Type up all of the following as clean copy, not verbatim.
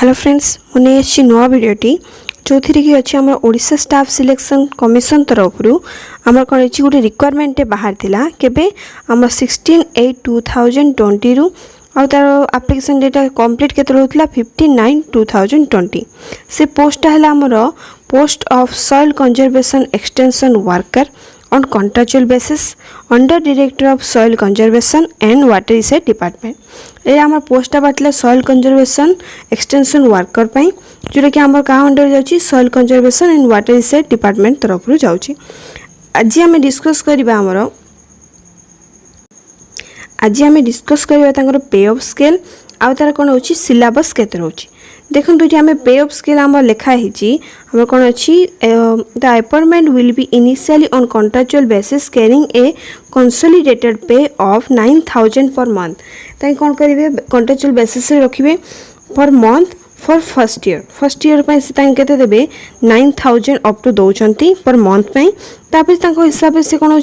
Hello friends मुझे अच्छी नुआ भिडटी जो थी कि अच्छे आम ओडिशा स्टाफ सिलेक्शन कमिशन तरफ आम कौन अच्छी गोटे रिक्वायरमेंट बाहर थिला केबे आम 16/8/2020 रु आ तार एप्लिकेशन डेट कंप्लीट केते होता 15/9/2020 से पोस्ट है आमर post of soil conservation extension worker on contractual basis under director of soil conservation and water resource department ये आम पोस्टा बाटला soil conservation extension worker पाई जोटा कि आम क्या अंडर जाउची soil conservation and water resource department तरफ रु जाउची। आज आम डिस्कस करबा हमर आज आम डिस्कस करबा तांकर पे ऑफ स्केल आ तार कोन होची सिलेबस केते रहउची। देखो ये आम पे ऑफ स्केल आम लिखाई आम कौन अच्छी the appointment will be initially on contractual basis carrying a consolidated पे ऑफ 9,000 पर मंथ ताकि कौन करेंगे कॉन्ट्रैक्चुअल बेसिस रखिए per month for first year के देवे 9,000 अप टू दौरान पर मंथ हिसाब से कौन हो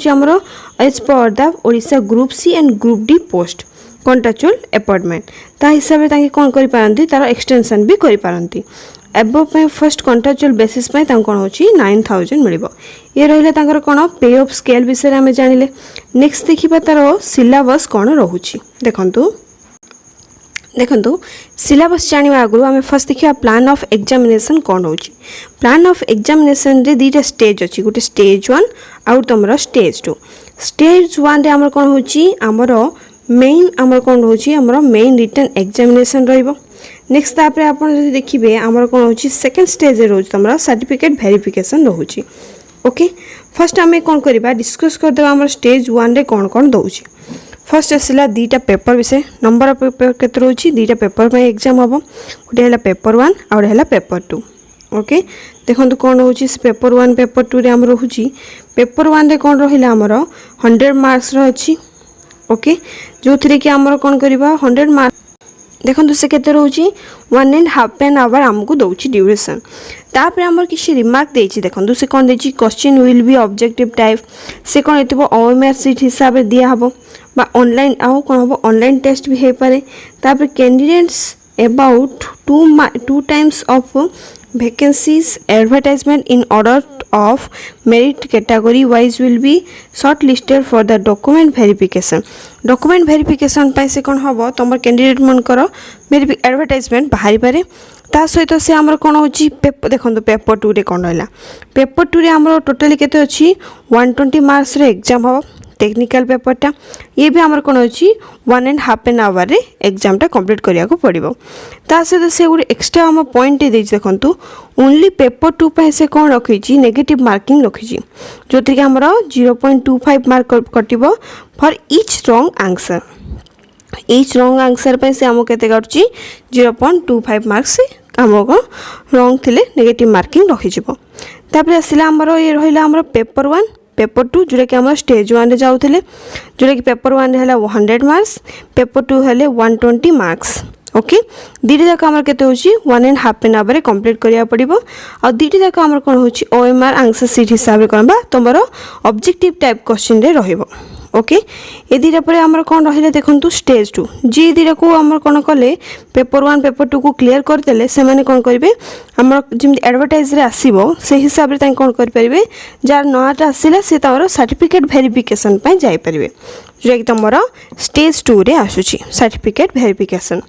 एज पर the Odisha group C and group D post contractual appointment ता हिसाब से कौन करें तार एक्सटेंशन भी करें एबव फर्स्ट कॉन्ट्रैक्चुअल बेसिस कौन हो 9,000 मिल ये रहा कौन पे ऑफ स्केल विषय आम जानिले। नेक्स्ट देखा तार सिलेबस कौन रोचे देखो सिलेबस जाना आगु आम फर्स्ट देखा प्लान ऑफ एग्जामिनेशन कौन हो। प्लान ऑफ एग्जामिनेशन रे दीटा स्टेज अच्छी गोटे स्टेज 1 आउ तुम स्टेज 2। स्टेज 1 रे आमर कौन हो मेन आमर कौन रोचे आमर मेन रिटन एग्जामिनेशन रहिबो। नेक्स्ट तापर आपन जदि देखिबे आमर कौन होची सेकंड स्टेज रे रोज तमरा सर्टिफिकेट वेरिफिकेशन रहउची। ओके फर्स्ट आमे कौन करबा डिस्कस कर देबा आमर स्टेज 1 रे कौन कौन दउची। फर्स्ट आसला दीटा पेपर विषय नंबर ऑफ पेपर केते रहउची दीटा पेपर में एग्जाम हबो गोटे हला पेपर 1 आ गोटे हला पेपर 2। ओके देखंतु कौन होची पेपर 1 पेपर 2 रे आम रहउची पेपर 1 रे कौन रहिला आमर 100 मार्क्स रो अछि। ओके जो थी कि आमर कौन करवा 100 मार्क्स देखो से केते रोची 1.5 आवर आमको दौची ड्यूरेशन तापर आमर किसी रिमार्क देछि देखो से कौन देछि question will be objective type से कौन हेतबो ओएमआर सीट हिसाब रे दिया हबो बा ऑनलाइन आउ कौन हबो ऑनलाइन टेस्ट भी हे पारे तापर candidates about 2 times of vacancies advertisement in order of merit category wise will be shortlisted for the document verification पाई से कौन हम तुम कैंडिडेट मनकर एडवर्टाइजमेंट बाहरी पारे ता सहित से आमर कौन हो पेपर देखो पेपर 2 रे कौन रहा पेपर 2 रे आमर टोटाली केते अछि 120 मार्क्स रे एग्जाम हम टेक्निकल पेपरटा ये भी आमर कौन अच्छी 1.5 आवर रे एग्जाम टा कंप्लीट करिया को पड़िबो। ता सहित से गोटे एक्स्ट्रा आम पॉइंट दे देखंतु ओनली पेपर 2 पे से कौन रखी नेगेटिव मार्किंग रखी जो थी आमर 0.25 मार्क कटिबो फॉर ईच रॉन्ग आंसर पे से आमको केते काटुची 0.25 मार्क्स आमको रॉन्ग थिले नेगेटिव मार्किंग रखी जिवो। तापर आसिला आमर ये रहिला आमर पेपर 1 पेपर 2 जोटा कि आम स्टेज 1 रे जाउथिले जोटा कि पेपर 1 है 100 मार्क्स पेपर 2 है 120 मार्क्स। ओके दीटा जाक आमर केते होची 1.5 आवर कंप्लीट करिया पड़िबो आ दीटा जाक आमर कोन होची ओएमआर आंसर सीट हिसाब रे करबा तमरो ऑब्जेक्टिव टाइप क्वेश्चन रे रहिबो। ओके ए दीटा पर आमर कोन रहिले देखंतु स्टेज 2 जी दीटा को आमर कोन कले पेपर 1 पेपर 2 को क्लियर कर देले से माने कोन करिवे आमर जिम एडवर्टाइज रे आसीबो से हिसाब रे ताई कोन कर परिबे जार नोटा आसीला से तमरो सर्टिफिकेट वेरिफिकेशन पय जाई परिबे जे कि तमरो स्टेज 2 रे आसुची सर्टिफिकेट वेरिफिकेशन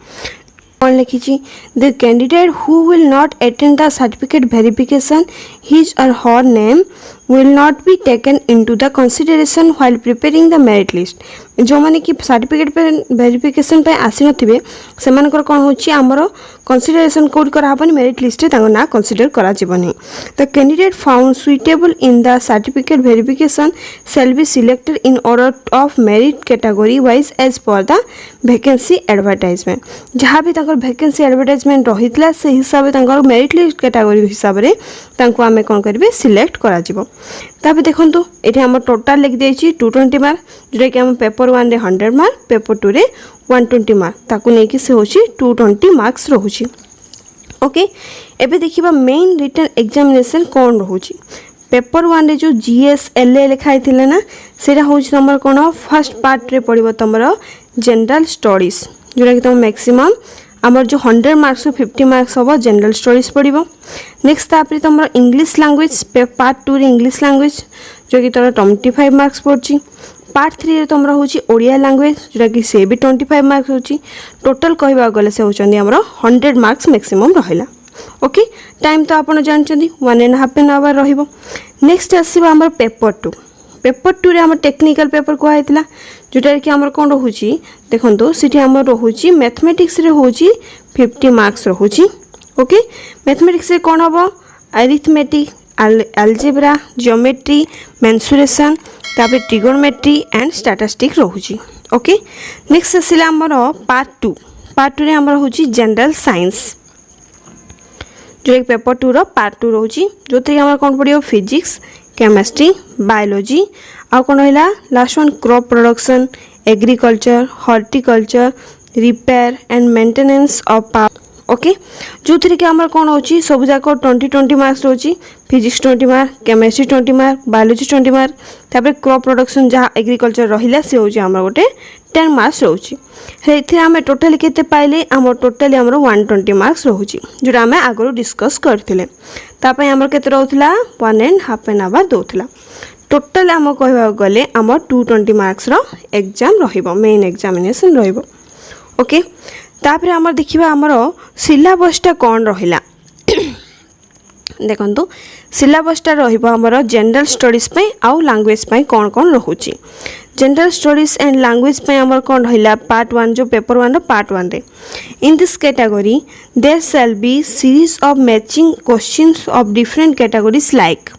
कौन लिखी the candidate who will not attend the certificate verification his or her name will not be taken into the consideration while preparing the merit list। जो माने कि सर्टिफिकेट पे वेरिफिकेशन पे आसी नथिबे से मानकर कोन होची हमरो कंसीडरेशन कोड करा हबनी मेरिट लिस्ट रे तांको ना कंसीडर करा जिवनी। The candidate found suitable in the certificate verification shall be selected in order of merit category wise as पर द वैकेंसी एडवर्टाइजमेंट जहाँ भी तांकर वैकेंसी एडवर्टाइजमेंट रहितला से हिसाब तांकर मेरिट लिस्ट कैटेगरी हिसाब रे तांको आमे कोन करबे सिलेक्ट करा जिवो। तापर देखंतु एठी हम टोटल लिख देछि 220 मार्क जोटा कि हम पेपर 1 रे 100 मार्क पेपर 2 रे 120 मार्क ताकू नै कि से होछि 220 मार्क्स रहउछि। ओके एबे देखिबा मेन रिटन एग्जामिनेशन कोन रहउछि पेपर 1 रे जो जीएसएलए लिखाई थिले ना सेरा होछि हमर कोन फर्स्ट पार्ट रे पड़िबो तमरो जनरल स्टडीज जोटा कि तुम मैक्सिमम आमर जो 100 मार्क्स 50 मार्क्स हम जनरल स्टडीज पड़ो। नेक्स्ट तापर तुम इंग्लिश लैंग्वेज पार्ट 2 रे इंग्लिश लैंग्वेज जो कि तुम 25 मार्क्स पड़ी। पार्ट 3 रे तुम हूँ ओडिया लैंग्वेज जोटा कि से भी 25 मार्क्स हो। टोटल कहवा गले से होचंदी हमरो 100 मार्क्स मैक्सिमम रहिला। ओके टाइम तो आपन जानचंदी 1.5 आवर रहिबो। नेक्स्ट आसीबा हमर पेपर 2। पेपर 2 रे हमर टेक्निकल पेपर को आइतला जोटा कि हमर कोन रहूची देखंतो सिटी हमर रहूची मैथमेटिक्स रे होची 50 मार्क्स रहूची। ओके मैथमेटिक्स रे कोन हबो अरिथमेटिक अलजेब्रा ज्योमेट्री मेंसुरेशन तापर ट्रिगोनोमेट्री एंड स्टैटिस्टिक्स रहूची। ओके नेक्स्ट आसीला हमर पार्ट 2। पार्ट 2 रे हमर होची जनरल साइंस जो एक पेपर 2 रो पार्ट 2 रहूची जो थी हमर कोन पड़ियो फिजिक्स केमिस्ट्री बायोलॉजी आ कोन होला last one crop production agriculture horticulture repair and maintenance of power. Okay जो थी कि हमर कोन होची सब जाक 20 मार्क्स होची physics 20 mark chemistry 20 mark biology 20 mark तापर क्रॉप प्रोडक्शन जहाँ एग्रीकल्चर रहिला से होची हमर गोटे 10 मार्क्स रहूची। हेथि आमे टोटल केते पाइले हमर टोटली हमर 120 मार्क्स रहूची जोटा आमे आगरो डिस्कस करथिले। तापय हमर केते रहउतला 1.5 आवर दोथला। टोटल हम कहबा गले हमर 220 मार्क्स रो एग्जाम रहिबो मेन एग्जामिनेशन रहिबो। ओके तापर हमर देखिबा हमर सिलेबसटा कोन रहिला देखंतु सिलेबसटा रहिबो हमर जनरल स्टडीज पे आउ लैंग्वेज पे कोन कोन रहउची। जनरल स्टडीज एंड लैंग्वेज पे हमर कोन रहिला पार्ट 1 जो पेपर 1 रो पार्ट 1 रे in this category there shall be series of matching questions of different categories like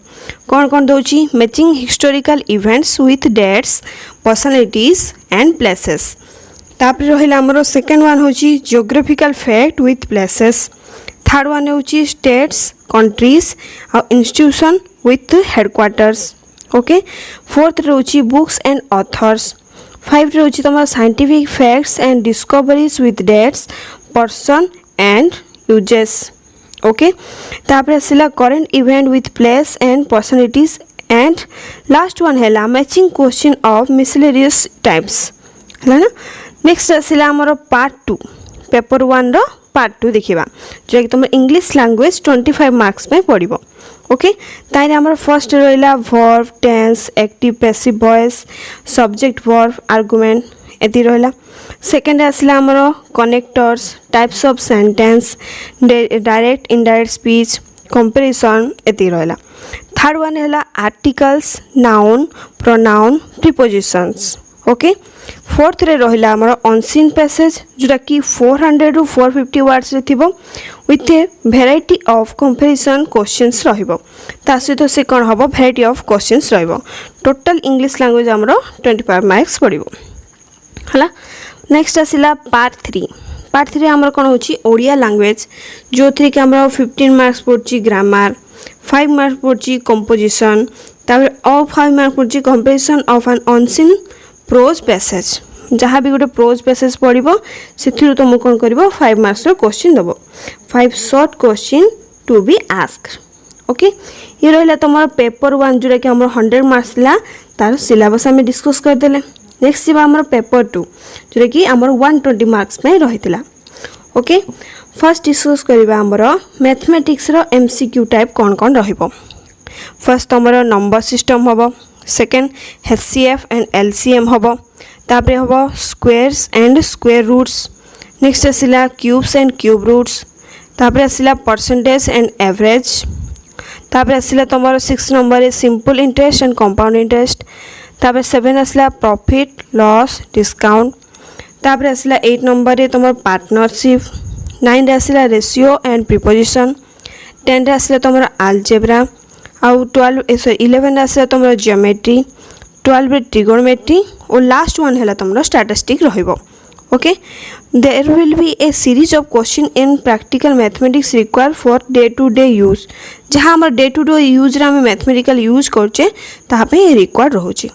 कौन कौन दौची matching historical events with dates personalities and places. तापर रहिला हमरो सेकंड वन होची geographical fact with places. Third one होची states countries और institution with headquarters. Okay fourth रोची बुक्स एंड ऑथर्स। फाइव रोची तुम scientific facts and discoveries with dates person and uses. Okay तापर आसिला current event with place and personalities and last one है matching question of मिसलेरियस types है ना। Next आसिला हमर part 2 paper 1 रो part 2 देखिबा जो कि तुम इंग्लिश लैंग्वेज 25 मार्क्स में पड़िबो। ओके ताइरे हमर फर्स्ट रहिला verb tense active passive voice subject verb argument एति रहिला। सेकंड आसिला हमर connectors types of sentence direct indirect speech comparison एति रहिला। थर्ड वन है articles noun pronoun prepositions. Okay fourth रे रहिला हमर अनसीन पैसेज जोटा कि 400 टू 450 वर्ड्स रे थिबो with a variety of comparison questions रहिबो। ता सहित से कोन हबो वेराइटी ऑफ क्वेश्चंस रहिबो। टोटल इंग्लिश लैंग्वेज हमर 25 मार्क्स पड़िबो हला। Next आसिला part 3। पार्ट 3 हमर कोन होची ओडिया लैंग्वेज जो थी कि हमर 15 मार्क्स पड़ची ग्रामर 5 मार्क्स पड़ची कंपोजिशन तापर और 5 मार्क्स पड़ची comparison of an unseen prose passage जहाँ भी गोटे प्रोज पैसेज पड़ो से तुम कौन कर 5 मार्क्स क्वेश्चन दब 5 short question to be ask. Okay ये रहा तुम पेपर 1 जोटा कि 100 मार्क्स ला तार सिलेबस आम डिस्कस करदे। नेक्स्ट जी आम पेपर 2 जोटा कि 120 मार्क्स में रही। ओके फर्स्ट डिस्कस करवा आमर मैथमेटिक्स रो एमसीक्यू टाइप कौन कौन रहिबो। फर्स्ट तुम नंबर सिस्टम हम सेकेंड HCF एंड LCM हम तापर हम squares and square roots. Next आसिला क्यूब्स एंड क्यूब रूट्स तापर आसिला परसेंटेज एंड एवरेज तापर आसिला तुम 6 number simple interest and compound interest तापर 7 आसिला प्रॉफिट लॉस डिस्काउंट तापर आसिला 8 नंबर तुम पार्टनरशिप 9 आसिला रेशियो एंड प्रीपोजिशन 10 आसिला तुम अलजेब्रा आउ 11 आसिला तुम जियोमेट्री 12 रे ट्रिगोनोमेट्री और लास्ट वन है तुम स्टैटिस्टिक्स रहिबो। Okay there will be a series of question in practical mathematics require for day to day use जहाँ आम डे टू डे यूज रे मैथमेटिकल यूज करचे तापे ये रिक्वायर्ड रोचे।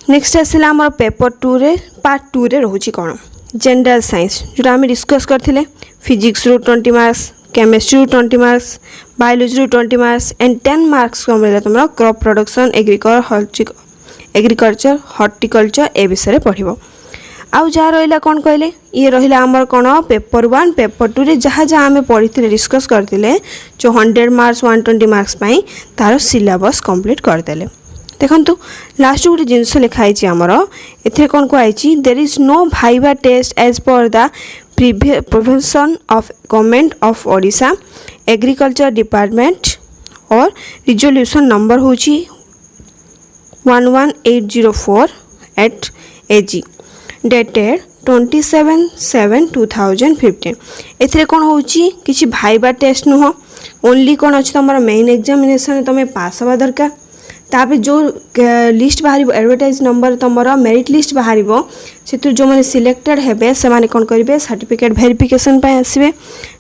नेक्स्ट आसिला आम पेपर 2 रे पार्ट 2 रे रोचे कौन जनरल साइंस जोटा आम डिस्कस करथिले फिजिक्स रू 20 marks chemistry 20 marks biology 20 marks and 10 marks को मिले तुम क्रॉप प्रोडक्शन एग्रीकल्चर हॉर्टिकल्चर ए विषय पढ़ो। आउ जहाँ रहा कौन कहले ये रहा आमर कौन पेपर 1 पेपर 2 रे जहाँ जहाँ आम पढ़ी डिस्कस करते जो 100 मार्क्स 120 मार्क्स तार सिलेबस कंप्लीट करदे। देखु लास्ट गोटे जिनस लिखाई आमर ए कौन कहुई there is no viva test as पर the prevention of government of Odisha agriculture department और रिजोल्यूशन नंबर हूँ 11804 एट AG डेटेड 27/7/2015 ए कौन हो कि भाइबा टेस्ट नुह ओनली कौन अच्छे तुम मेन एग्जामिनेशन तुम पास हवा दरकार तापर जो लिस्ट बाहर एडवर्टाइज नंबर तुम मेरिट लिस्ट बाहर से जो मैंने सिलेक्टेड हेबे से माने कौन करेंगे सर्टिफिकेट वेरिफिकेशन आसवे।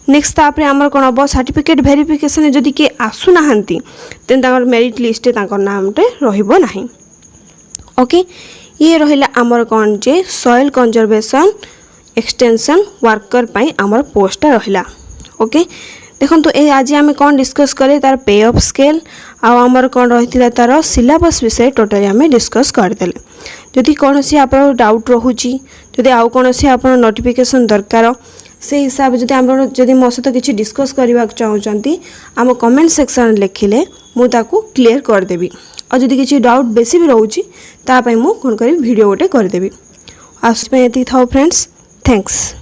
नेक्स्ट तापर आमर कौन हम सर्टिफिकेट वेरिफिकेशन जदि किए आसुना तेन मेरिट लिस्ट नामटे रही। ओके ये रहा आमर कौन जे सॉइल कंजर्वेशन एक्सटेंशन वर्कर पाई आमर पोस्टा रहा। ओके देखो तो ये आज आम कौन डिस्कस करें तार पे ऑफ स्केल आमर कौन रही तार सिलेबस विषय टोटाली आम डिस्कस करदे। जदि कौन सी आप डाउट रोची जदि आउ कौन सी आप नोटिफिकेशन दरकार से हिसाब से जदि मो सहित किसी डिस्कस करने चाहते आम कमेंट सेक्शन लिखिले मुझे क्लीयर करदेवी और जदि किसी डाउट बेसी भी रोचे तापाई मु कौन करी वीडियो गोटे करदेवी। आज ये था फ्रेंड्स थैंक्स।